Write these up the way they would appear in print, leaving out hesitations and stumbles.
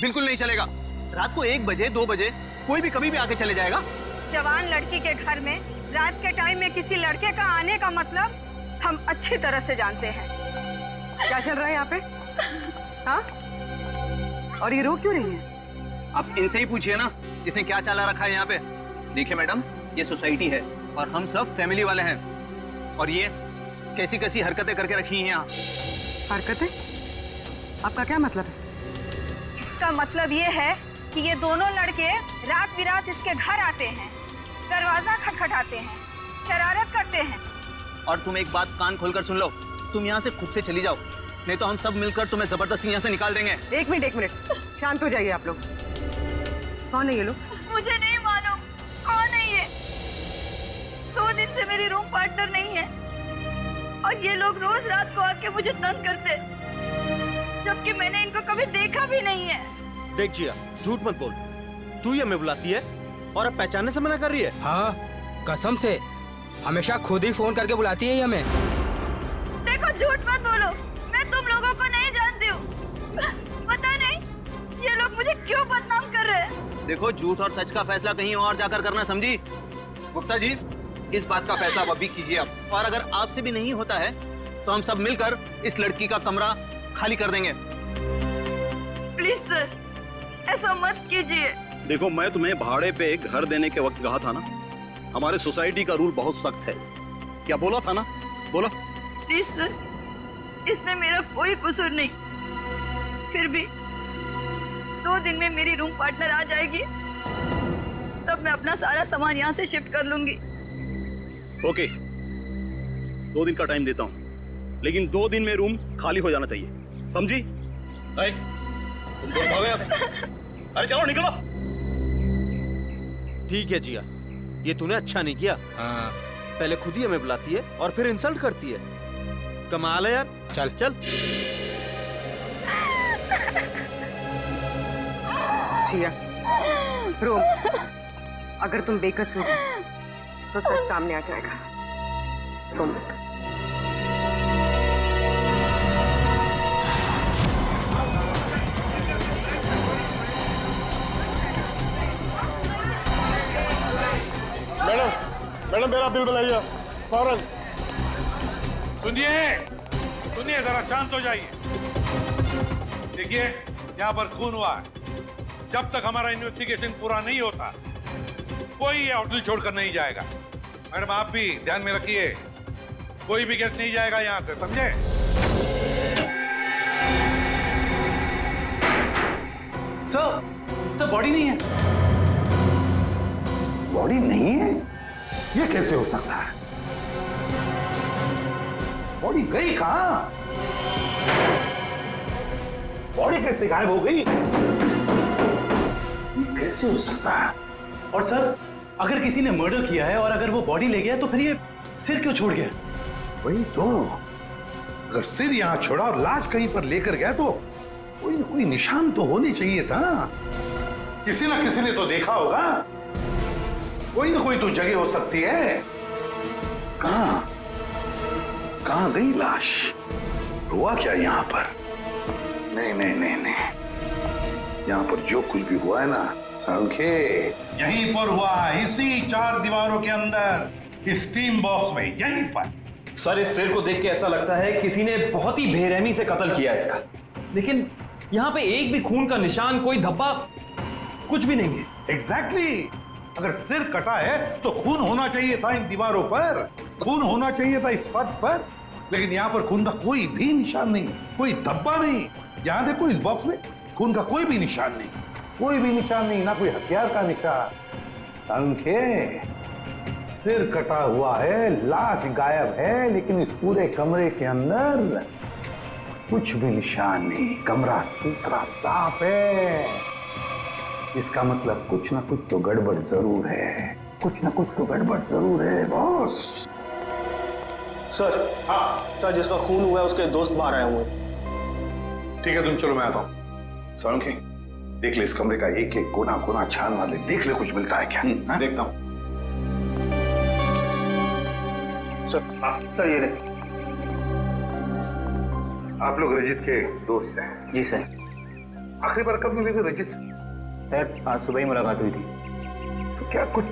बिल्कुल नहीं चलेगा। रात को 1 बजे 2 बजे कोई भी कभी भी आके चले जाएगा। जवान लड़की के घर में रात के टाइम में किसी लड़के का आने का मतलब हम अच्छी तरह से जानते हैं। क्या चल रहा है यहाँ पे? हाँ? और ये रो क्यों रही है? आप इनसे ही पूछिए ना, इसने क्या चाला रखा है यहाँ पे। देखिए मैडम, ये सोसाइटी है और हम सब फैमिली वाले हैं, और ये कैसी कैसी हरकतें करके रखी हैं यहाँ। हरकतें? आपका क्या मतलब है? इसका मतलब ये है कि ये दोनों लड़के रात बिरात इसके घर आते हैं, दरवाजा खटखटाते हैं, शरारत करते हैं। और तुम एक बात कान खोलकर सुन लो, तुम यहाँ से खुद से चली जाओ, नहीं तो हम सब मिलकर तुम्हें जबरदस्ती यहाँ से निकाल देंगे। एक मिनट, शांत हो जाइए आप लोग। कौन है ये लोग? मुझे नहीं मालूम कौन है ये। 2 दिन से मेरी रूम पार्टनर नहीं है और ये लोग रोज रात को आके मुझे तंग करते, जबकि मैंने इनको कभी देखा भी नहीं है। देख जिया, झूठ मत बोल। तू ही हमें बुलाती है और अब पहचानने से मना कर रही है। हाँ, कसम से हमेशा खुद ही फोन करके बुलाती है हमें। देखो, झूठ मत बोलो, मैं तुम लोगों को नहीं जानती हूँ। पता नहीं ये लोग मुझे क्यों बदनाम कर रहे हैं। देखो, झूठ और सच का फैसला कहीं और जाकर करना, समझी? गुप्ता जी, इस बात का फैसला अब अभी कीजिए आप, और अगर आपसे भी नहीं होता है तो हम सब मिलकर इस लड़की का कमरा खाली कर देंगे। प्लीज सर, ऐसा मत कीजिए। देखो, मैं तुम्हें भाड़े पे घर देने के वक्त कहा था ना, हमारे सोसाइटी का रूल बहुत सख्त है। क्या बोला था ना? बोला। प्लीज सर, इसमें मेरा कोई कसूर नहीं। फिर भी 2 दिन में मेरी रूम पार्टनर आ जाएगी, तब मैं अपना सारा सामान यहाँ से शिफ्ट कर लूंगी। ओके, 2 दिन का टाइम देता हूँ, लेकिन 2 दिन में रूम खाली हो जाना चाहिए, समझी? तुम दोनों भागो यहाँ से। अरे चलो निकलो। ठीक है जिया, ये तूने अच्छा नहीं किया। हाँ। पहले खुद ही हमें बुलाती है और फिर इंसल्ट करती है। कमाल है यार। चल चल। जिया, रोम, अगर तुम बेकसूर हो तो सच सामने आ जाएगा। तुम मैडम मेरा बिल बनाइए फौरन। सुनिए जरा शांत हो जाइए। देखिए, यहाँ पर खून हुआ है। जब तक हमारा इन्वेस्टिगेशन पूरा नहीं होता, कोई ये होटल छोड़कर नहीं जाएगा। मैडम, आप भी ध्यान में रखिए, कोई भी गेस्ट नहीं जाएगा यहाँ से, समझे? सर बॉडी नहीं है। बॉडी नहीं है? ये कैसे हो सकता है? बॉडी गई कहां? बॉडी कैसे गायब हो गई? कैसे हो सकता है? और सर, अगर किसी ने मर्डर किया है और अगर वो बॉडी ले गया तो फिर ये सिर क्यों छोड़ गया? वही तो, अगर सिर यहां छोड़ा और लाश कहीं पर लेकर गया तो कोई न कोई निशान तो होने चाहिए था। किसी ना किसी ने तो देखा होगा। कोई ना कोई तो जगह हो सकती है। कहां गई लाश? हुआ क्या यहाँ पर? नहीं नहीं नहीं नहीं, यहाँ पर जो कुछ भी हुआ है ना सांखे, यहीं पर हुआ है, इसी 4 दीवारों के अंदर, इस टीम बॉक्स में, यहीं पर। सर, इस सिर को देख के ऐसा लगता है किसी ने बहुत ही बेरहमी से कत्ल किया इसका, लेकिन यहाँ पे एक भी खून का निशान, कोई धब्बा, कुछ भी नहीं है। एग्जैक्टली। अगर सिर कटा है तो खून होना चाहिए था इन दीवारों पर, खून होना चाहिए था इस फर्श पर, लेकिन यहाँ पर खून का कोई भी निशान नहीं, कोई धब्बा नहीं। यहाँ देखो, इस बॉक्स में खून का कोई भी निशान नहीं, कोई भी निशान नहीं, ना कोई हथियार का निशान। सांखे, सिर कटा हुआ है, लाश गायब है, लेकिन इस पूरे कमरे के अंदर कुछ भी निशान नहीं, कमरा सुथरा साफ है। इसका मतलब कुछ ना कुछ तो गड़बड़ जरूर है, कुछ ना कुछ तो गड़बड़ जरूर है बॉस। सर, हाँ सर, जिसका खून हुआ है उसके दोस्त बाहर आए हुए। ठीक है, तुम चलो, मैं आता हूँ। सांखे, देख ले इस कमरे का एक एक कोना कोना छान मार ले, देख ले कुछ मिलता है क्या। देखता हूँ। सर, ये रहे। आप लोग रजित के दोस्त हैं? जी सर। आखिरी बार कब मिले थे रजित? सर आज सुबह ही मुलाकात हुई थी। तो क्या कुछ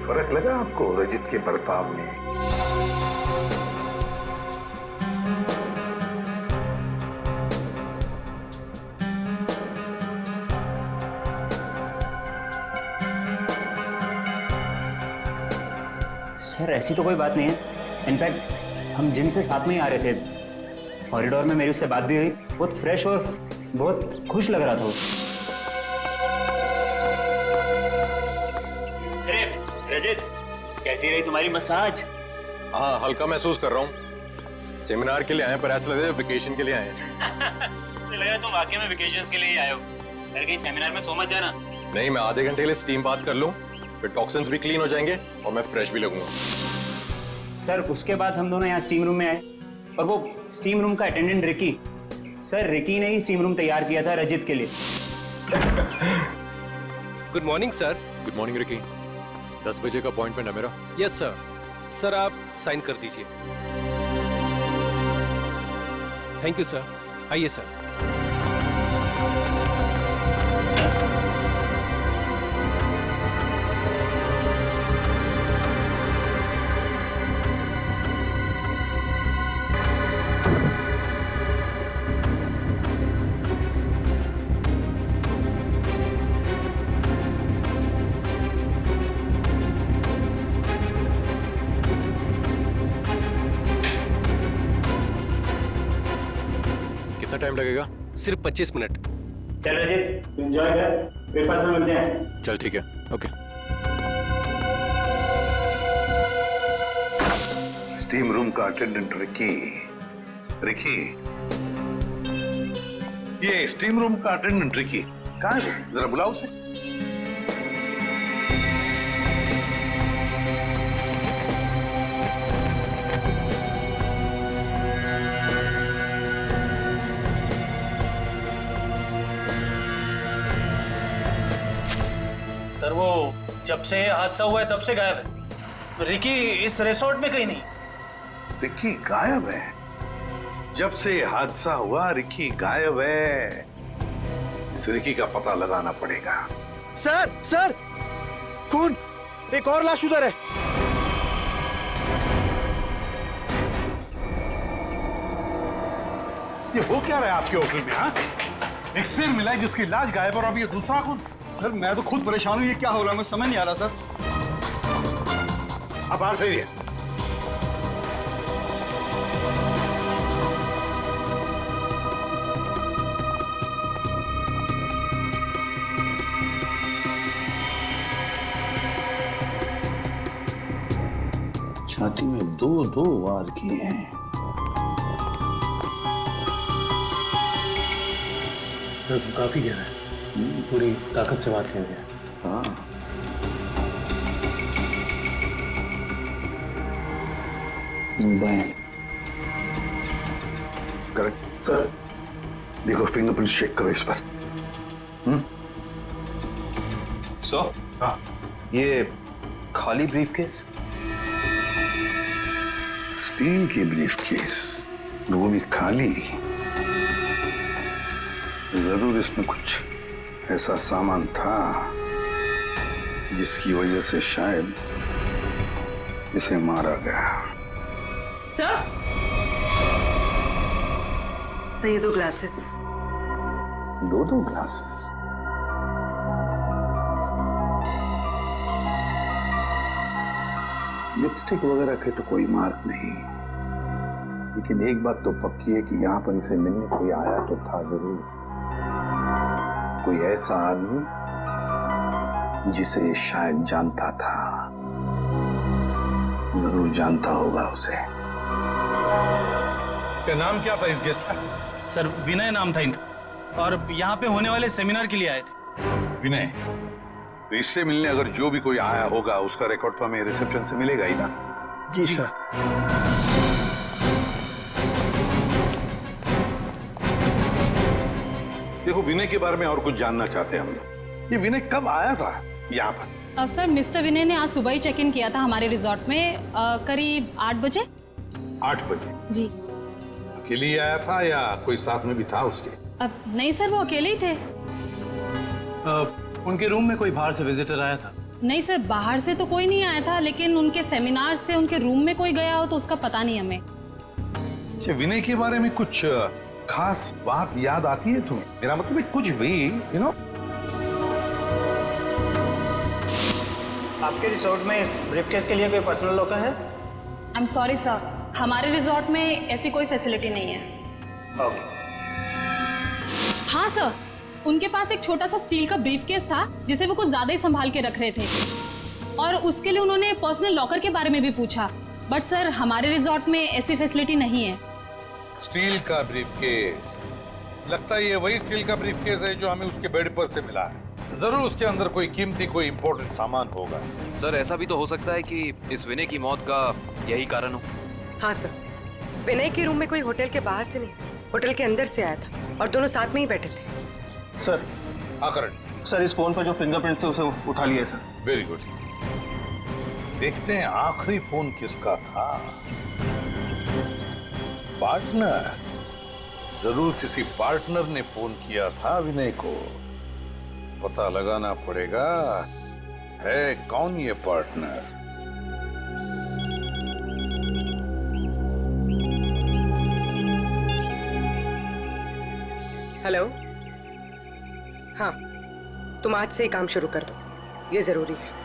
फर्क लगा आपको रजित के बर्ताव में? सर ऐसी तो कोई बात नहीं है। इनफैक्ट हम जिम से साथ में ही आ रहे थे। कॉरिडोर में मेरी उससे बात भी हुई। बहुत फ्रेश और बहुत खुश लग रहा था वो। अरे रजत, कैसी रही तुम्हारी मसाज? हाँ हल्का महसूस कर रहा हूँ। सेमिनार के लिए आए पर ऐसा लग रहा है वेकेशन के लिए आए हैं। मुझे लगा तुम वाकई में वेकेशंस के लिए ही आए हो। यार कहीं सेमिनार में सो मत जाना। नहीं, मैं आधे घंटे के लिए स्टीम बात कर लूँ, फिर टॉक्सिन्स भी क्लीन हो जाएंगे और मैं फ्रेश भी लगूंगा। सर उसके बाद हम दोनों यहाँ स्टीम रूम में आए और वो स्टीम रूम का अटेंडेंट रिकी, सर रिकी ने ही स्टीम रूम तैयार किया था रजित के लिए। Good morning sir. Good morning Ricky. 10 बजे का अपॉइंटमेंट है मेरा। Yes sir. सर आप साइन कर दीजिए। Thank you sir. आइए सर। कितना टाइम लगेगा? सिर्फ 25 मिनट। चल रजित एंजॉय कर, ब्रेकफास्ट में मिलते हैं। चल ठीक है, ओके। स्टीम रूम का अटेंडेंट रिकी। रिकी, ये स्टीम रूम का अटेंडेंट रिकी कहाँ है? जरा बुलाओ उसे। सर वो जब से हादसा हुआ है तब से गायब है। रिकी इस रिसोर्ट में कहीं नहीं। रिकी गायब है? जब से हादसा हुआ रिकी गायब है। इस रिकी का पता लगाना पड़ेगा। सर सर, खून, एक और लाश उधर है। ये हो क्या रहा है आपके होटल में? हाँ, एक सिर मिला है जिसकी लाश गायब और अब ये दूसरा खून। सर मैं तो खुद परेशान हूँ, ये क्या हो रहा है मैं समझ नहीं आ रहा सर। अब बाहर फिरिए। छाती में दो वार किए हैं। सर काफी गहरा है, पूरी ताकत से वार किया गया। हाँ, करेक्ट सर। देखो फिंगरप्रिंट चेक करो इस पर। सर हाँ, ये खाली ब्रीफकेस? स्टील की ब्रीफकेस, वो भी खाली। जरूर इसमें कुछ ऐसा सामान था जिसकी वजह से शायद इसे मारा गया। सर ये 2 ग्लासेस। दो ग्लासेस? लिपस्टिक वगैरह के तो कोई मार्क नहीं, लेकिन एक बात तो पक्की है कि यहाँ पर इसे मिलने कोई आया तो था जरूर। कोई ऐसा आदमी जिसे ये शायद जानता था, जरूर जानता होगा उसे। क्या नाम क्या था इस गेस्ट का? सर विनय नाम था इनका और यहाँ पे होने वाले सेमिनार के लिए आए थे। विनय? तो इससे मिलने अगर जो भी कोई आया होगा उसका रिकॉर्ड तो हमें रिसेप्शन से मिलेगा ही ना? जी सर। देखो विनय के बारे में और कुछ जानना चाहते हैं हम लोग। ये विनय कब आया था यहाँ पर? सर मिस्टर विनय ने आज सुबह ही चेक इन किया था हमारे रिजॉर्ट में, करीब 8 बजे। 8 बजे? जी। अकेले ही आया था या कोई साथ में भी था उसके? अब नहीं सर, वो अकेले ही थे। उनके रूम में कोई बाहर से विजिटर आया था? नहीं सर, बाहर से तो कोई नहीं आया था, लेकिन उनके सेमिनार से उनके रूम में कोई गया हो तो उसका पता नहीं हमें। अच्छा, विनय के बारे में कुछ खास बात याद आती है तुम्हें? मेरा मतलब है कुछ भी, यू नो। आपके रिसोर्ट में इस ब्रीफकेस के लिए कोई पर्सनल लॉकर है? आई एम सॉरी सर, हमारे रिजॉर्ट में ऐसी कोई फैसिलिटी नहीं है। ओके। हाँ सर, उनके पास एक छोटा सा स्टील का ब्रीफकेस था जिसे वो कुछ ज्यादा ही संभाल के रख रहे थे, और उसके लिए उन्होंने पर्सनल लॉकर के बारे में भी पूछा, बट सर हमारे रिजॉर्ट में ऐसी फैसिलिटी नहीं है। स्टील का ब्रीफकेस, लगता है ये वही स्टील का ब्रीफकेस है जो हमें उसके बेड पर से मिला है। जरूर उसके अंदर कोई कीमती, कोई इंपॉर्टेंट सामान होगा। सर ऐसा भी तो हो सकता है कि इस विनय की मौत का यही कारण हो। हाँ सर, विनय के रूम में कोई होटल के बाहर से नहीं, होटल के अंदर से आया था और दोनों साथ में ही बैठे थे। सर, करण। सर इस फोन पर जो फिंगरप्रिंट से उसे उठा लिया सर। Very good. देखते हैं आखिरी फोन किसका था। पार्टनर, जरूर किसी पार्टनर ने फोन किया था विनय को। पता लगाना पड़ेगा है कौन ये पार्टनर। हेलो, हाँ, तुम आज से ही काम शुरू कर दो, ये जरूरी है।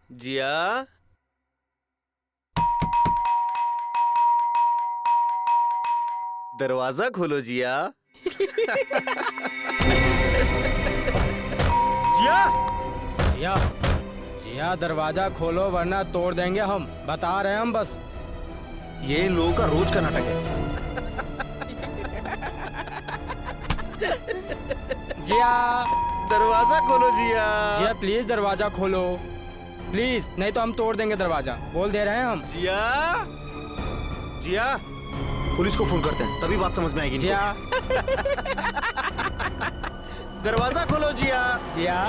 जिया, दरवाजा खोलो जिया। जिया, जिया, जिया दरवाजा खोलो वरना तोड़ देंगे हम, बता रहे हैं हम बस। ये इन लोगों का रोज का नाटक है। जिया, दरवाजा खोलो जिया। जिया प्लीज दरवाजा खोलो, प्लीज, नहीं तो हम तोड़ देंगे दरवाजा, बोल दे रहे हैं हम। जिया, जिया, पुलिस को फोन करते हैं, तभी बात समझ में आएगी इनको। जिया, दरवाजा खोलो जिया। जिया,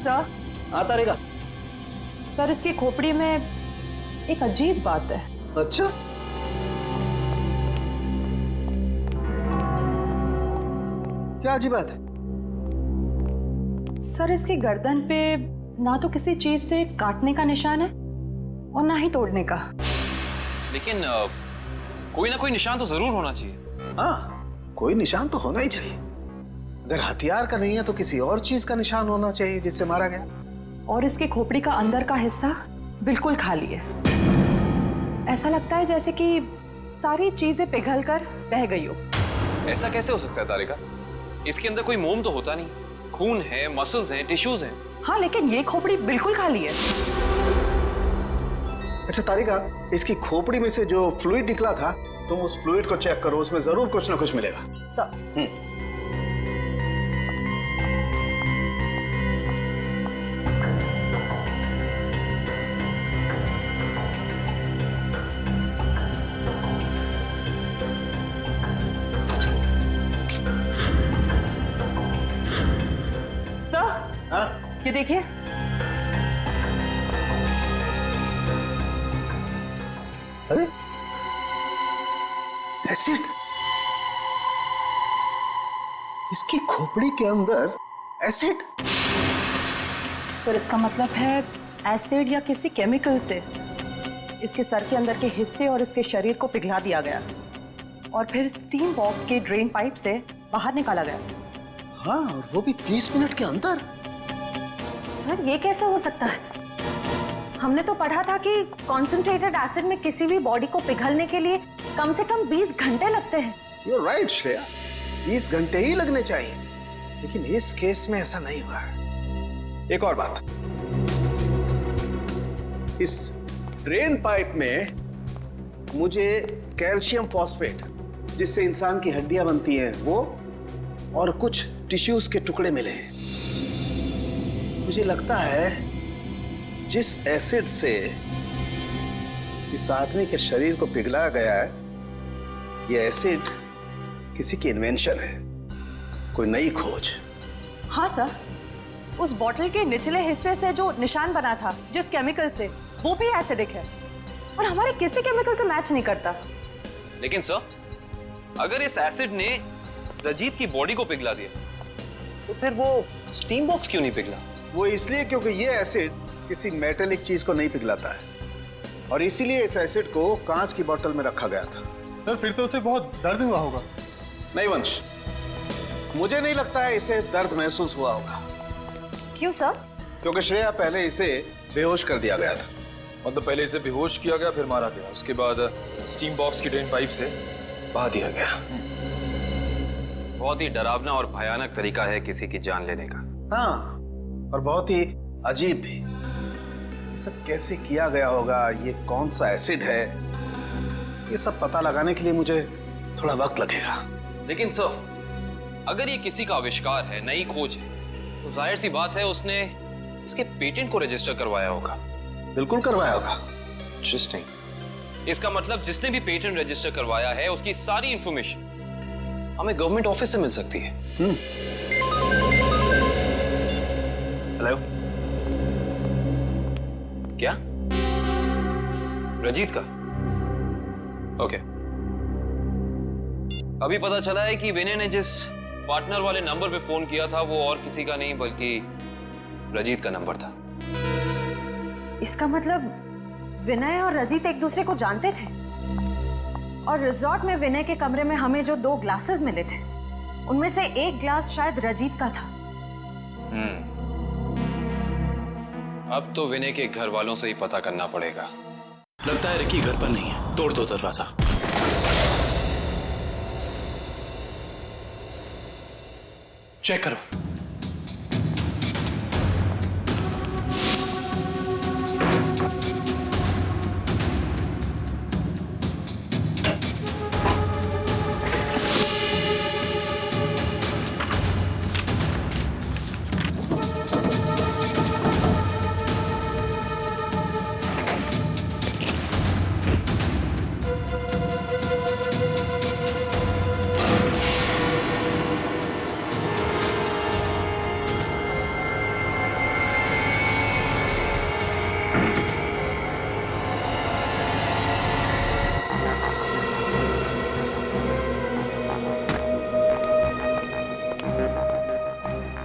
सर, आता रहेगा। सर इसकी खोपड़ी में एक अजीब बात है। अच्छा, क्या अजीब बात है? सर इसकी गर्दन पे ना तो किसी चीज से काटने का निशान है और ना ही तोड़ने का। लेकिन कोई ना कोई निशान तो जरूर होना चाहिए। हाँ, कोई निशान तो होना ही चाहिए। अगर हथियार का नहीं है तो किसी और चीज का निशान होना चाहिए जिससे मारा गया। और इसकी खोपड़ी का अंदर का हिस्सा बिल्कुल खाली है। ऐसा लगता है जैसे कि सारी चीजें पिघलकर बह गई हो। ऐसा कैसे हो सकता है तारिका? इसके अंदर कोई मोम तो होता नहीं, खून है, मसल्स हैं, टिश्यूज हैं। हाँ, लेकिन ये खोपड़ी बिल्कुल खाली है। अच्छा तारिका, इसकी खोपड़ी में से जो फ्लूइड निकला था, तुम उस फ्लूइड को चेक करो, उसमें जरूर कुछ ना कुछ मिलेगा। सर, ये देखिए, अरे एसिड, इसकी खोपड़ी के अंदर एसिड। सर इसका मतलब है एसिड या किसी केमिकल से इसके सर के अंदर के हिस्से और इसके शरीर को पिघला दिया गया और फिर स्टीम बॉक्स के ड्रेन पाइप से बाहर निकाला गया। हाँ, और वो भी 30 मिनट के अंदर। सर ये कैसे हो सकता है? हमने तो पढ़ा था कि कॉन्सेंट्रेटेड एसिड में किसी भी बॉडी को पिघलने के लिए कम से कम 20 घंटे लगते हैं। You're right, श्रेया, 20 घंटे ही लगने चाहिए, लेकिन इस केस में ऐसा नहीं हुआ। एक और बात, इस ड्रेन पाइप में मुझे कैल्शियम फॉस्फेट, जिससे इंसान की हड्डियां बनती हैं, वो और कुछ टिश्यूज के टुकड़े मिले हैं। मुझे लगता है जिस एसिड से इस आदमी के शरीर को पिघलाया गया है, ये एसिड किसी की इन्वेंशन है, कोई नई खोज। हाँ सर, उस बॉटल के निचले हिस्से से जो निशान बना था जिस केमिकल से, वो भी एसिडिक है और हमारे किसी केमिकल से मैच नहीं करता। लेकिन सर, अगर इस एसिड ने रजीत की बॉडी को पिघला दिया तो फिर वो स्टीम बॉक्स क्यों नहीं पिघला? वो इसलिए क्योंकि ये एसिड किसी मेटेलिक चीज को नहीं पिघलाता है, और इसीलिए इस एसिड को कांच की बोतल में रखा गया था। सर फिर तो उसे बहुत दर्द हुआ होगा। नहीं वंश, मुझे नहीं लगता है इसे दर्द महसूस हुआ होगा। क्यों सर? क्योंकि श्रेया पहले इसे बेहोश कर दिया गया था। मतलब पहले इसे बेहोश किया गया, फिर मारा गया, उसके बाद स्टीम बॉक्स की ड्रेन पाइप से बहा दिया गया। बहुत ही डरावना और भयानक तरीका है किसी की जान लेने का। हाँ, और बहुत ही अजीब भी। ये सब कैसे किया गया होगा, ये कौन सा एसिड है, ये सब पता लगाने के लिए मुझे थोड़ा वक्त लगेगा। लेकिन सर, अगर ये किसी का आविष्कार है, नई खोज है, तो जाहिर सी बात है उसने इसके पेटेंट को रजिस्टर करवाया होगा। बिल्कुल करवाया होगा। इंटरेस्टिंग। इसका मतलब जिसने भी पेटेंट रजिस्टर करवाया है उसकी सारी इंफॉर्मेशन हमें गवर्नमेंट ऑफिस से मिल सकती है। हेलो, क्या? रजीत का? ओके। अभी पता चला है कि विनय ने जिस पार्टनर वाले नंबर पे फोन किया था वो और किसी का नहीं बल्कि रजीत का नंबर था। इसका मतलब विनय और रजीत एक दूसरे को जानते थे और रिजॉर्ट में विनय के कमरे में हमें जो 2 ग्लासेस मिले थे उनमें से एक ग्लास शायद रजीत का था। अब तो विनय के घर वालों से ही पता करना पड़ेगा। लगता है रिकी घर पर नहीं है, तोड़ दो दरवाजा। चेक करो।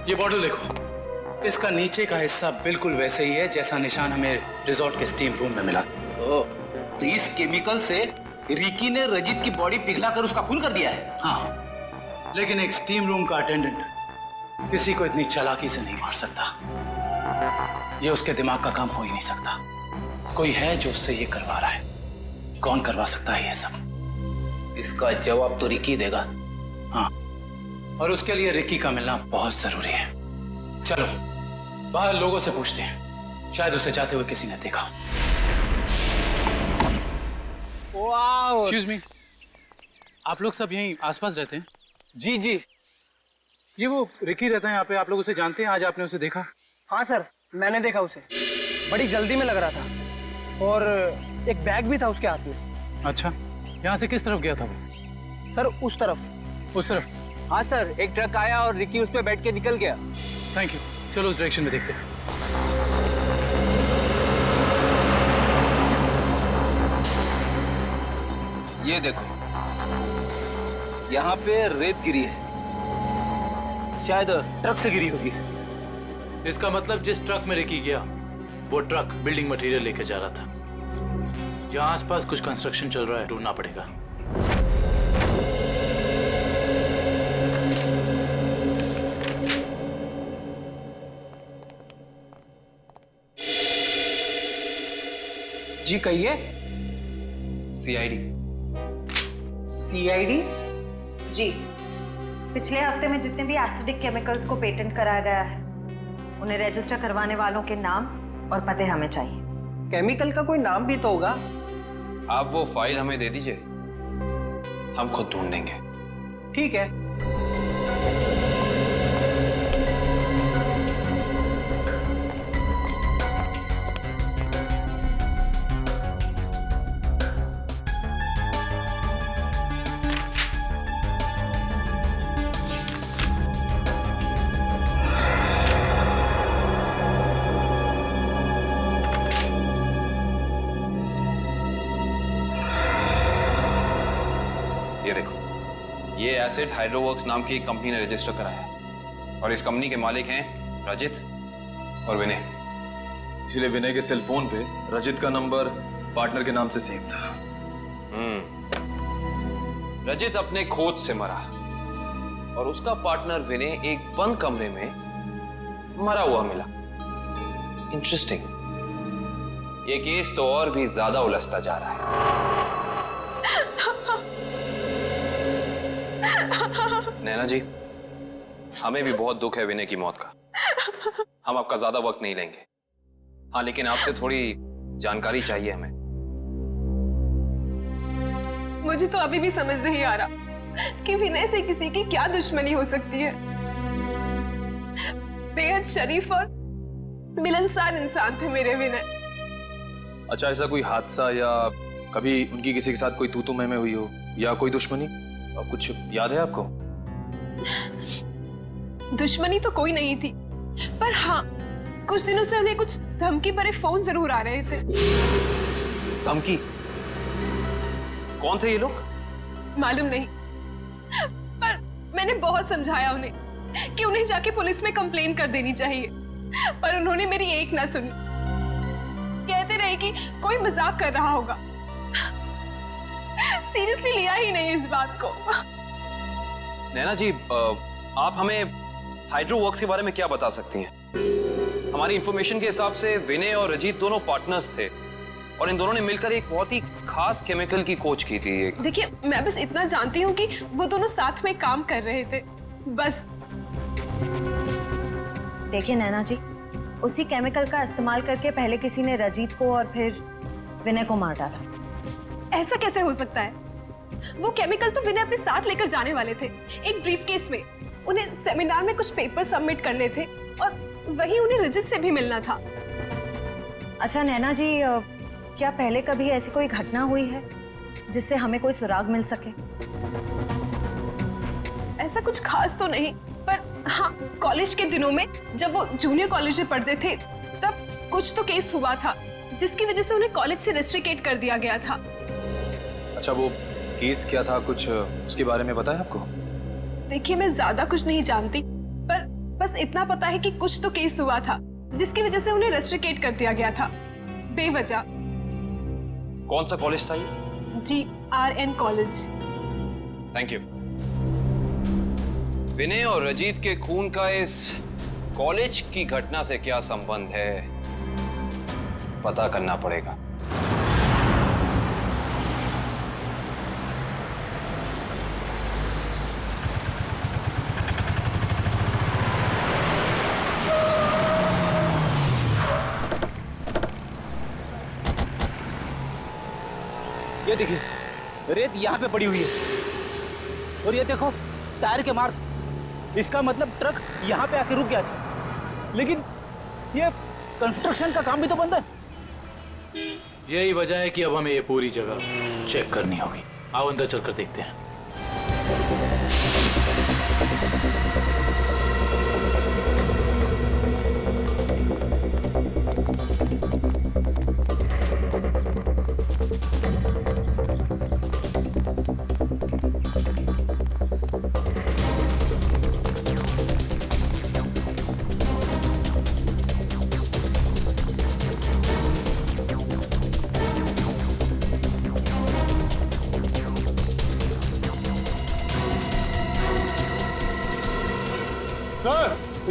ये बॉटल देखो, इसका नीचे का हिस्सा बिल्कुल वैसे ही है जैसा निशान हमें रिजॉर्ट के स्टीम रूम में मिला। तो इस केमिकल से रिकी ने रजीत की बॉडी पिघला कर उसका खून कर दिया है। हाँ, लेकिन एक स्टीम रूम का अटेंडेंट किसी को इतनी चालाकी से नहीं मार सकता। ये उसके दिमाग का काम हो ही नहीं सकता। कोई है जो उससे ये करवा रहा है। कौन करवा सकता है ये सब? इसका जवाब तो रिकी देगा। हाँ, और उसके लिए रिकी का मिलना बहुत जरूरी है। चलो बाहर लोगों से पूछते हैं, शायद उसे जाते हुए किसी ने देखा। एक्सक्यूज मी, आप लोग सब यहीं आसपास रहते हैं? जी जी, ये वो रिकी रहता है यहाँ पे, आप लोग उसे जानते हैं? आज आपने उसे देखा? हाँ सर, मैंने देखा उसे। बड़ी जल्दी में लग रहा था और एक बैग भी था उसके हाथ में। अच्छा, यहाँ से किस तरफ गया था वो? सर उस तरफ। उस तरफ? हाँ सर, एक ट्रक आया और रिकी उस पर बैठ के निकल गया। Thank you. चलो उस डायरेक्शन में देखते हैं। ये देखो, यहाँ पे रेत गिरी है, शायद ट्रक से गिरी होगी। इसका मतलब जिस ट्रक में रिकी गया वो ट्रक बिल्डिंग मटेरियल लेके जा रहा था। यहाँ आसपास कुछ कंस्ट्रक्शन चल रहा है, ढूंढना पड़ेगा। जी कहिए। सीआईडी। सीआईडी? जी, पिछले हफ्ते में जितने भी एसिडिक केमिकल्स को पेटेंट कराया गया है उन्हें रजिस्टर करवाने वालों के नाम और पते हमें चाहिए। केमिकल का कोई नाम भी तो होगा। आप वो फाइल हमें दे दीजिए, हम खुद ढूंढ देंगे। ठीक है। ये देखो, ये एसिड हाइड्रोवर्क्स नाम की एक कंपनी ने रजिस्टर कराया है और इस कंपनी के मालिक हैं रजित और विनय। इसलिए विनय के सेल फोन पे रजित का नंबर पार्टनर के नाम से सेव था। रजित अपने खोज से मरा और उसका पार्टनर विनय एक बंद कमरे में मरा हुआ मिला। इंटरेस्टिंग। ये केस तो और भी ज्यादा उलझता जा रहा है। नैना जी, हमें भी बहुत दुख है विनय की मौत का। हम आपका ज्यादा वक्त नहीं लेंगे। हाँ, लेकिन आपसे थोड़ी जानकारी चाहिए हमें। मुझे तो अभी भी समझ नहीं आ रहा कि विनय से किसी की क्या दुश्मनी हो सकती है। बेहद शरीफ और मिलनसार इंसान थे मेरे विनय। अच्छा, ऐसा कोई हादसा या कभी उनकी किसी के साथ कोई तू मैं हुई हो या कोई दुश्मनी, कुछ याद है आपको? दुश्मनी तो कोई नहीं थी, पर हाँ, कुछ दिनों से उन्हें कुछ धमकी भरे फोन जरूर आ रहे थे। धमकी? कौन थे ये लोग? मालूम नहीं, पर मैंने बहुत समझाया उन्हें कि उन्हें जाके पुलिस में कंप्लेन कर देनी चाहिए, पर उन्होंने मेरी एक ना सुनी। कहते रहे कि कोई मजाक कर रहा होगा। सीरियसली लिया ही नहीं इस बात को। नैना जी, आप हमें हाइड्रोवर्क्स के बारे में क्या बता सकती हैं? हमारी इंफॉर्मेशन के हिसाब से विनय और रजीत दोनों पार्टनर्स थे और इन दोनों ने मिलकर एक बहुत ही खास केमिकल की खोज की थी। देखिए, मैं बस इतना जानती हूँ कि वो दोनों साथ में काम कर रहे थे, बस। देखिए नैना जी, उसी केमिकल का इस्तेमाल करके पहले किसी ने रजीत को और फिर विनय को मार डाला। ऐसा कैसे हो सकता है? वो केमिकल तो विनय अपने साथ लेकर जाने वाले थे, एक ब्रीफकेस में। उन्हें सेमिनार में कुछ पेपर सबमिट करने थे और वहीं उन्हें रजित से भी मिलना था। अच्छा नैना जी, क्या पहले कभी ऐसी कोई घटना हुई है जिससे हमें कोई सुराग मिल सके? ऐसा कुछ खास तो नहीं, पर हाँ, कॉलेज के दिनों में जब वो जूनियर कॉलेज में पढ़ते थे तब कुछ तो केस हुआ था जिसकी वजह से उन्हें कॉलेज से रेस्ट्रिकेट कर दिया गया था। अच्छा, वो केस क्या था, कुछ उसके बारे में पता है आपको? देखिए, मैं ज्यादा कुछ नहीं जानती, पर बस इतना पता है कि कुछ तो केस हुआ था जिसकी वजह से उन्हें रेस्ट्रिकेट कर दिया गया था बेवजह। कौन सा कॉलेज था ये? GRN college. Thank you. Vinay और रजीत के खून का इस कॉलेज की घटना से क्या संबंध है, पता करना पड़ेगा। ये देखिए, रेत यहाँ पे पड़ी हुई है और ये देखो टायर के मार्क्स। इसका मतलब ट्रक यहाँ पे आके रुक गया था, लेकिन ये कंस्ट्रक्शन का काम भी तो बंद है। यही वजह है कि अब हमें ये पूरी जगह चेक करनी होगी। आओ अंदर चलकर देखते हैं।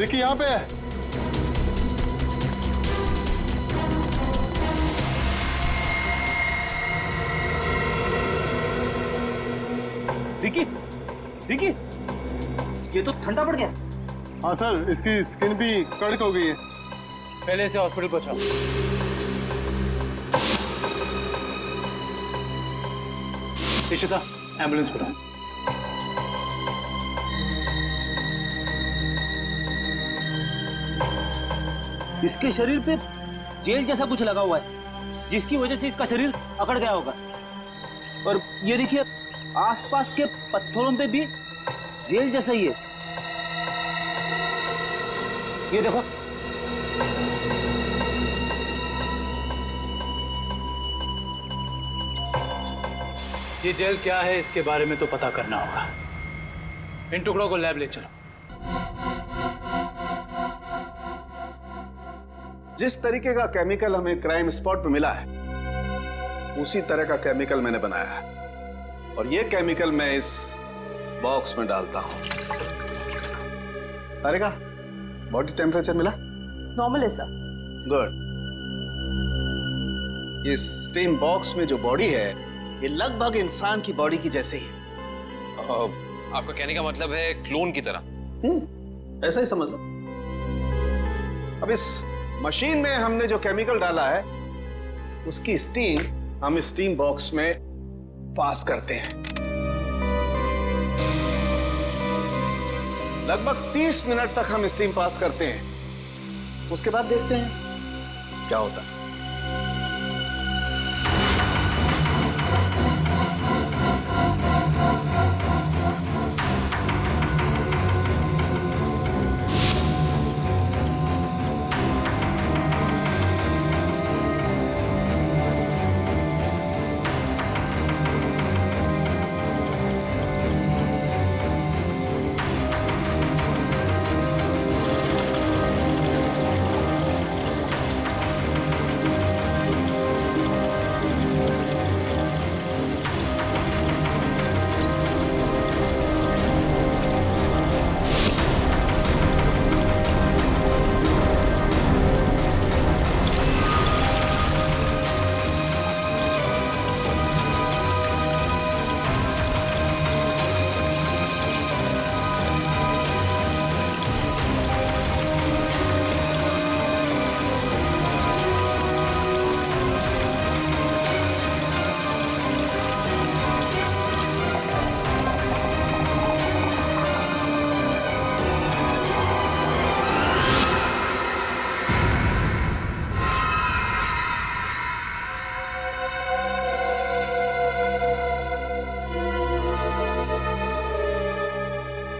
रिकी यहाँ पे है। रिकी, रिकी, ये तो ठंडा पड़ गया। हाँ सर, इसकी स्किन भी कड़क हो गई है। पहले से हॉस्पिटल पहुंचाओ। इशिता, एम्बुलेंस बुलाओ। इसके शरीर पे जेल जैसा कुछ लगा हुआ है, जिसकी वजह से इसका शरीर अकड़ गया होगा। और ये देखिए, आसपास के पत्थरों पे भी जेल जैसा ही है। ये देखो, ये जेल क्या है इसके बारे में तो पता करना होगा। इन टुकड़ों को लैब ले चलो। जिस तरीके का केमिकल हमें क्राइम स्पॉट पर मिला है, उसी तरह का केमिकल मैंने बनाया है, और ये केमिकल मैं इस बॉक्स में डालता हूं। अरे का बॉडी टेम्परेचर मिला? नॉर्मल है सर। गुड। इस स्टीम बॉक्स में जो बॉडी है, ये लगभग इंसान की बॉडी की जैसे ही। आपका कहने का मतलब है क्लोन की तरह? ऐसा ही समझ लो। अब इस मशीन में हमने जो केमिकल डाला है, उसकी स्टीम हम इस स्टीम बॉक्स में पास करते हैं। लगभग 30 मिनट तक हम स्टीम पास करते हैं। उसके बाद देखते हैं क्या होता है।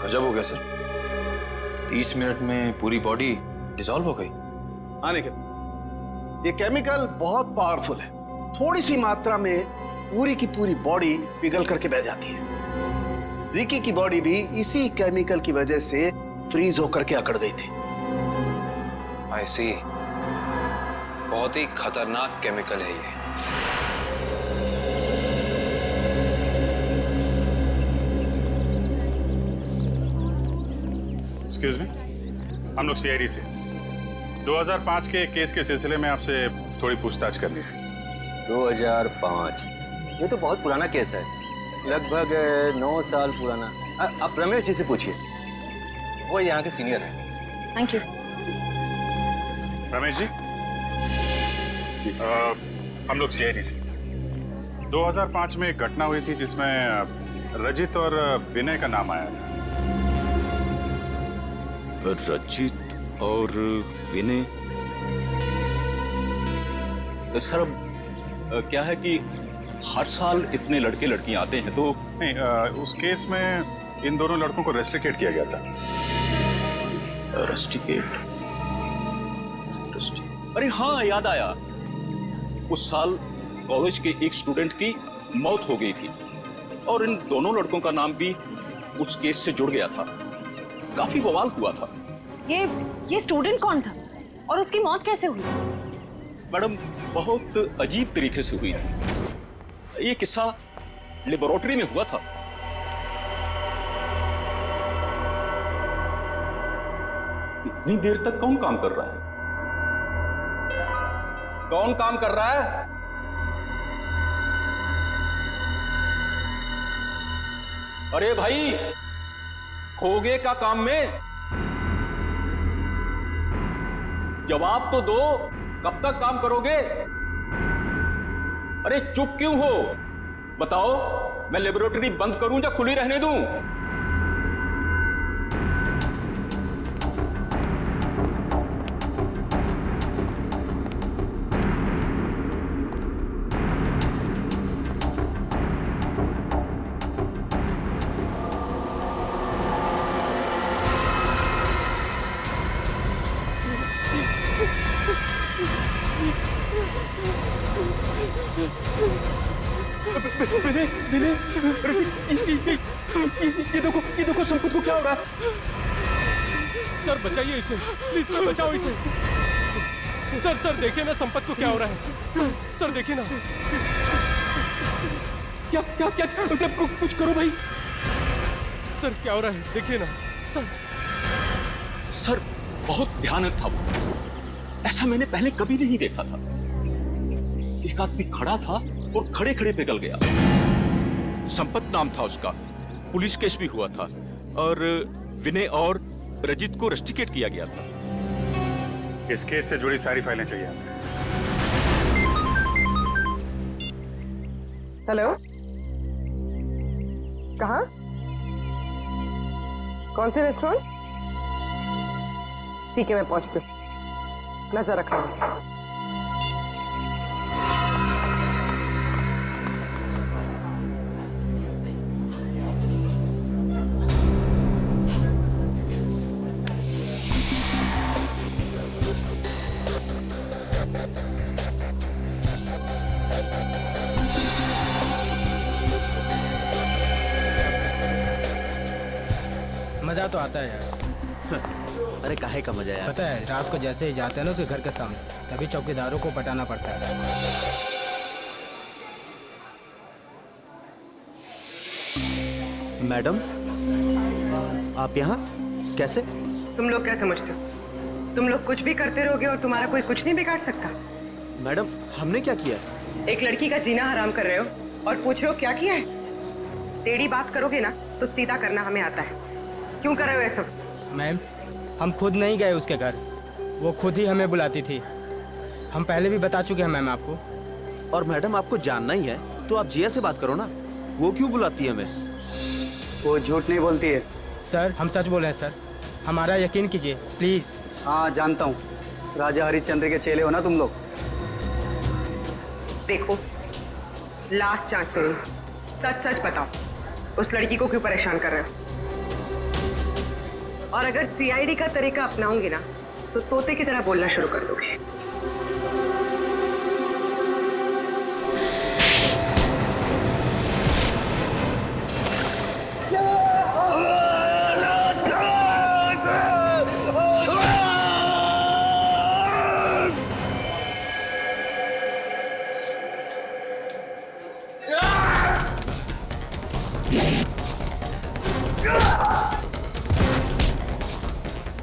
गजब हो गया सर, 30 मिनट में पूरी बॉडी डिसॉल्व हो गई। हाँ निखिल, ये केमिकल बहुत पावरफुल है। थोड़ी सी मात्रा में पूरी की पूरी बॉडी पिघल करके बह जाती है। रिकी की बॉडी भी इसी केमिकल की वजह से फ्रीज होकर के अकड़ गई थी। आई सी, बहुत ही खतरनाक केमिकल है ये। एक्सक्यूज मी, हम लोग सीआईडी से 2005 के केस के सिलसिले में आपसे थोड़ी पूछताछ करनी थी। 2005? ये तो बहुत पुराना केस है, लगभग 9 साल पुराना। आप रमेश जी से पूछिए, वो यहाँ के सीनियर हैं। Thank you. रमेश जी, हम लोग सीआईडी से 2005 में एक घटना हुई थी जिसमें रजित और विनय का नाम आया था। रजित और विनय? सर, क्या है कि हर साल इतने लड़के लड़कियां आते हैं तो नहीं, उस केस में इन दोनों लड़कों को रेस्ट्रिकेट किया गया था। रेस्ट्रिकेट? अरे हाँ, याद आया। उस साल कॉलेज के एक स्टूडेंट की मौत हो गई थी और इन दोनों लड़कों का नाम भी उस केस से जुड़ गया था। काफी बवाल हुआ था। ये स्टूडेंट कौन था और उसकी मौत कैसे हुई? मैडम, बहुत अजीब तरीके से हुई थी। ये किस्सा लेबोरेटरी में हुआ था। इतनी देर तक कौन काम कर रहा है? कौन काम कर रहा है? अरे भाई, खोगे का काम में जवाब तो दो, कब तक काम करोगे? अरे चुप क्यों हो? बताओ, मैं लेबोरेटरी बंद करूं या खुली रहने दूं? ये देखो संपत को क्या हो रहा है? सर बचाइए इसे, प्लीज सर बचाओ इसे। सर देखिए ना संपत को क्या हो रहा है। सर देखिए ना। क्या कुछ करो भाई। सर क्या हो रहा है देखिए ना। सर बहुत भयानक था वो, ऐसा मैंने पहले कभी नहीं देखा था। एक आदमी खड़ा था और खड़े खड़े पिघल गया। संपत नाम था उसका, पुलिस केस भी हुआ था और विनय और रजित को रस्टिकेट किया गया था। इस केस से जुड़ी सारी फाइलें चाहिए। हेलो, कहाँ? कौन से रेस्टोरेंट? ठीक है, मैं पहुंचती हूँ, नजर रख रहा हूँ। मजा तो आता है यार। अरे काहे का मजा यार? पता है, रात को जैसे ही जाते हैं ना उसके घर के सामने, तभी चौकीदारों को पटाना पड़ता है। मैडम, आप यहाँ कैसे? तुम लोग क्या समझते हो? तुम लोग कुछ भी करते रहोगे और तुम्हारा कोई कुछ नहीं बिगाड़ सकता। मैडम, हमने क्या किया? एक लड़की का जीना हराम कर रहे हो और पूछ रहे हो क्या किया है? टेढ़ी बात करोगे ना तो सीधा करना हमें आता है। क्यों कर रहे हो ऐसा? मैम, हम खुद नहीं गए उसके घर, वो खुद ही हमें बुलाती थी। हम पहले भी बता चुके हैं मैम आपको। और मैडम, आपको जानना ही है तो आप जिया से बात करो ना, वो क्यों बुलाती है हमें? वो झूठ नहीं बोलती है सर, हम सच बोल रहे हैं सर, हमारा यकीन कीजिए प्लीज। हाँ जानता हूँ, राजा हरिश्चंद्र के चेले हो ना तुम लोग। देखो, लास्ट चांस करो, सच सच बताओ, उस लड़की को क्यों परेशान कर रहे हो? और अगर सीआईडी का तरीका अपनाओगे ना तो तोते की तरह बोलना शुरू कर दोगे।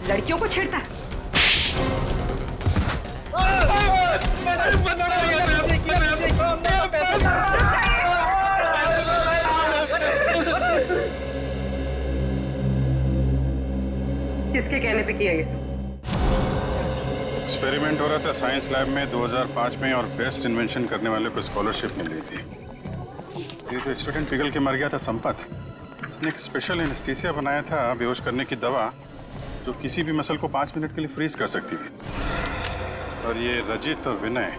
लड़कियों को छेड़ता है। किसके कहने पे किया ये सब? एक्सपेरिमेंट हो रहा था साइंस लैब में 2005 में और बेस्ट इन्वेंशन करने वाले को स्कॉलरशिप मिल रही थी। ये जो स्टूडेंट पिघल के मर गया था संपत, इसने एक स्पेशल एनेस्थीसिया बनाया था बेहोश करने की दवा, जो किसी भी मसल को 5 मिनट के लिए फ्रीज कर सकती थी। और ये रजित और विनय,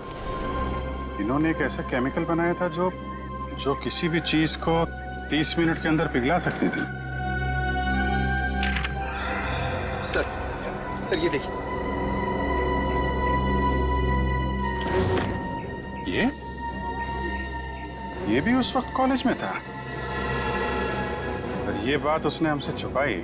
इन्होंने एक ऐसा केमिकल बनाया था जो किसी भी चीज को 30 मिनट के अंदर पिघला सकती थी। सर ये देखिए। ये भी उस वक्त कॉलेज में था, पर ये बात उसने हमसे छुपाई।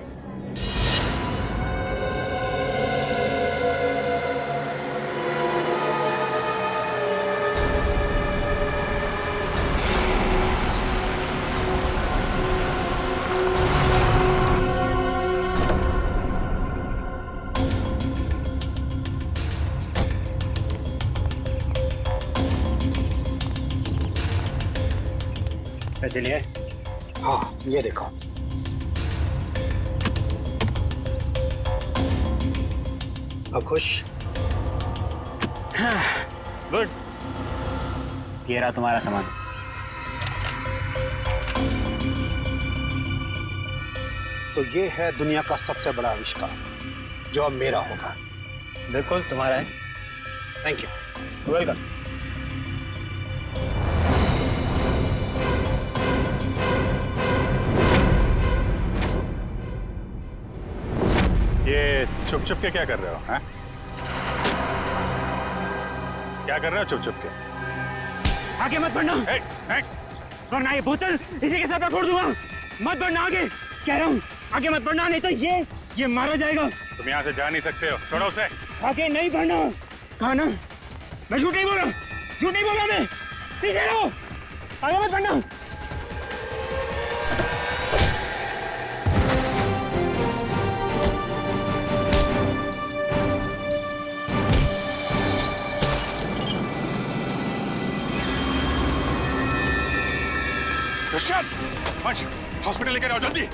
पैसे लिए? हाँ, ये देखो। अब खुश? गुड। ये रहा तुम्हारा सामान। तो ये है दुनिया का सबसे बड़ा आविष्कार जो अब मेरा होगा। बिल्कुल तुम्हारा है। Thank you. वेलकम। ये छुप छुप के क्या कर रहे हो? हैं? क्या कर रहे हो छुप छुप के? आगे मत बढ़ना, वरना ये बोतल इसी के साथ मैं फोड़ दूंगा। मत बढ़ना आगे, कह रहा हूँ आगे मत बढ़ना, नहीं तो ये मारा जाएगा। तुम यहाँ से जा नहीं सकते हो, छोड़ो उसे। आगे नहीं बढ़ना, कहा ना, मैं झूठ नहीं बोला, झूठ नहीं बोला मैं। पीछे रहो, आगे मत बढ़ना। ऋषभ, पंच, हॉस्पिटल लेकर आओ जल्दी।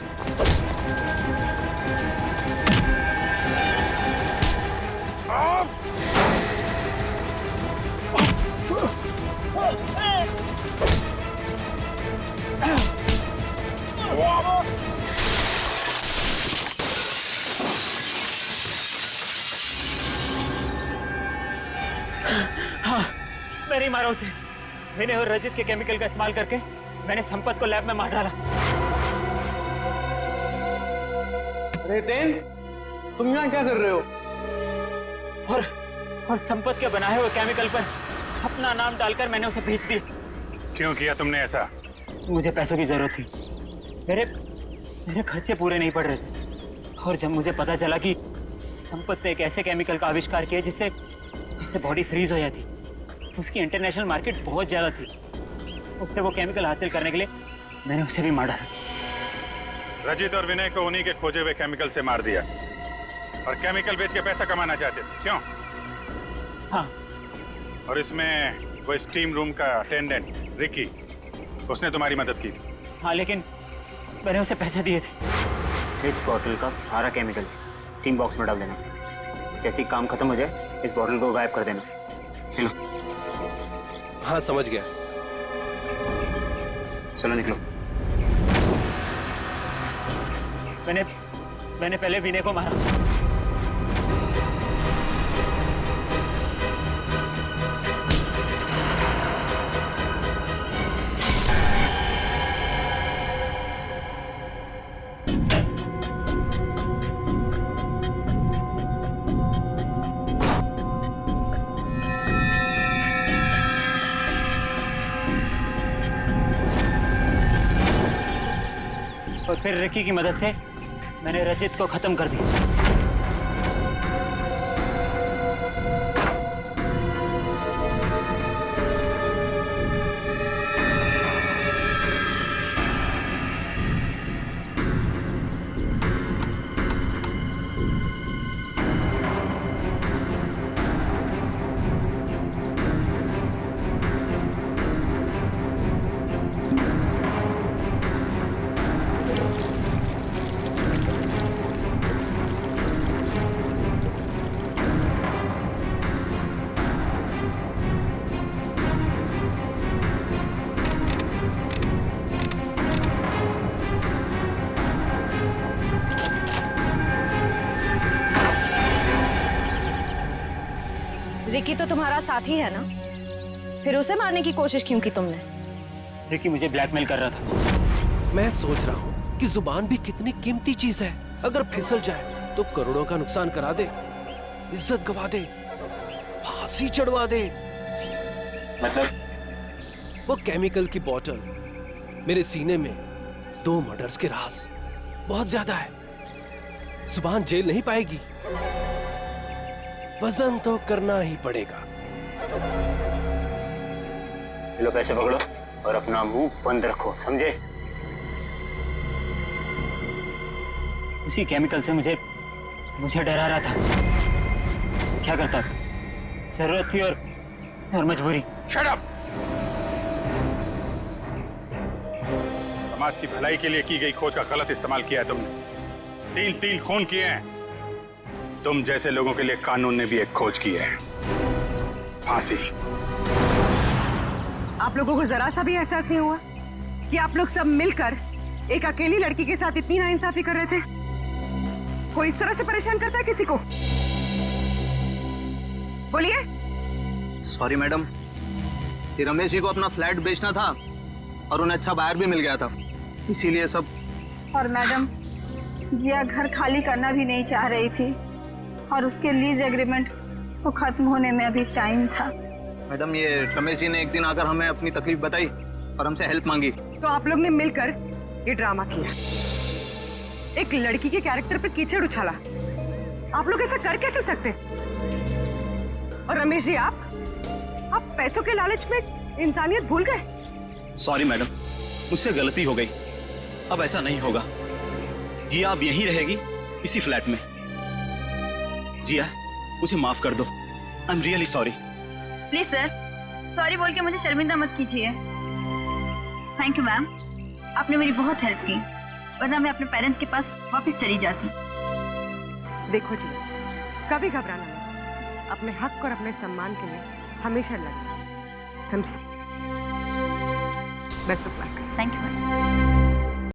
हाँ, मैं नहीं मारा उसे। मैंने और रजित के केमिकल का इस्तेमाल करके मैंने संपत को लैब में मार डाला। अरे तेन, तुम यहाँ क्या कर रहे हो? और संपत के बनाए हुए केमिकल पर अपना नाम डालकर मैंने उसे भेज दिया। क्यों किया तुमने ऐसा? मुझे पैसों की जरूरत थी। मेरे खर्चे पूरे नहीं पड़ रहे थे। और जब मुझे पता चला कि संपत ने एक ऐसे केमिकल का आविष्कार किया जिससे बॉडी फ्रीज हो जाती, उसकी इंटरनेशनल मार्केट बहुत ज्यादा थी, उससे वो केमिकल हासिल करने के लिए मैंने उसे भी मार डाला। रजित और विनय को उन्हीं के खोजे हुए केमिकल से मार दिया और केमिकल बेच के पैसा कमाना चाहते थे, क्यों? हाँ। और इसमें वो स्टीम रूम का अटेंडेंट रिकी, उसने तुम्हारी मदद की थी। हाँ, लेकिन मैंने उसे पैसे दिए थे। इस बॉटल का सारा केमिकल टीम बॉक्स में डाल देना। जैसे ही काम खत्म हो जाए इस बॉटल को गायब कर देना। चलो। हाँ, समझ गया। चलो निकलो। मैंने पहले विनय को मारा। और फिर रिकी की मदद से मैंने रजित को खत्म कर दिया। रिकी तो तुम्हारा साथी है ना, फिर उसे मारने की कोशिश क्यों की तुमने? रिकी मुझे ब्लैकमेल कर रहा था। मैं सोच रहा हूँ कि जुबान भी कितनी कीमती चीज है। अगर फिसल जाए तो करोड़ों का नुकसान करा दे, इज्जत गवा दे, फांसी चढ़वा दे। मतलब? वो केमिकल की बोतल मेरे सीने में 2 मर्डर्स के राज बहुत ज्यादा है। जुबान जेल नहीं पाएगी, वजन तो करना ही पड़ेगा। लो पैसे पकड़ो और अपना मुंह बंद रखो, समझे? उसी केमिकल से मुझे डरा रहा था। क्या करता? जरूरत थी और मजबूरी। Shut up! समाज की भलाई के लिए की गई खोज का गलत इस्तेमाल किया है तुमने। 3 खून किए हैं। तुम जैसे लोगों के लिए कानून ने भी एक खोज की है, फांसी। आप लोगों को जरा सा भी एहसास नहीं हुआ कि आप लोग सब मिलकर एक अकेली लड़की के साथ इतनी नाइंसाफी कर रहे थे? कोई इस तरह से परेशान करता है किसी को? बोलिए। सॉरी मैडम, ये रमेश जी को अपना फ्लैट बेचना था और उन्हें अच्छा बायर भी मिल गया था, इसीलिए सब। और मैडम, जिया घर खाली करना भी नहीं चाह रही थी और उसके लीज एग्रीमेंट को खत्म होने में अभी टाइम था। मैडम, ये रमेश जी ने एक दिन आकर हमें अपनी तकलीफ बताई और हमसे हेल्प मांगी। तो आप लोग ने मिलकर ये ड्रामा किया, एक लड़की के कैरेक्टर पर कीचड़ उछाला। आप लोग ऐसा कर कैसे सकते? और रमेश जी, आप पैसों के लालच में इंसानियत भूल गए। सॉरी मैडम, मुझसे गलती हो गई। अब ऐसा नहीं होगा। जिया अब यहीं रहेगी, इसी फ्लैट में। जिया, मुझे माफ कर दो। I am really sorry. Please sir, sorry बोल के मुझे शर्मिंदा मत कीजिए। थैंक यू मैम, आपने मेरी बहुत हेल्प की, वरना मैं अपने पेरेंट्स के पास वापस चली जाती। देखो जी, कभी घबराना नहीं। अपने हक और अपने सम्मान के लिए हमेशा लड़ना, समझे? Best of luck. Thank you ma'am.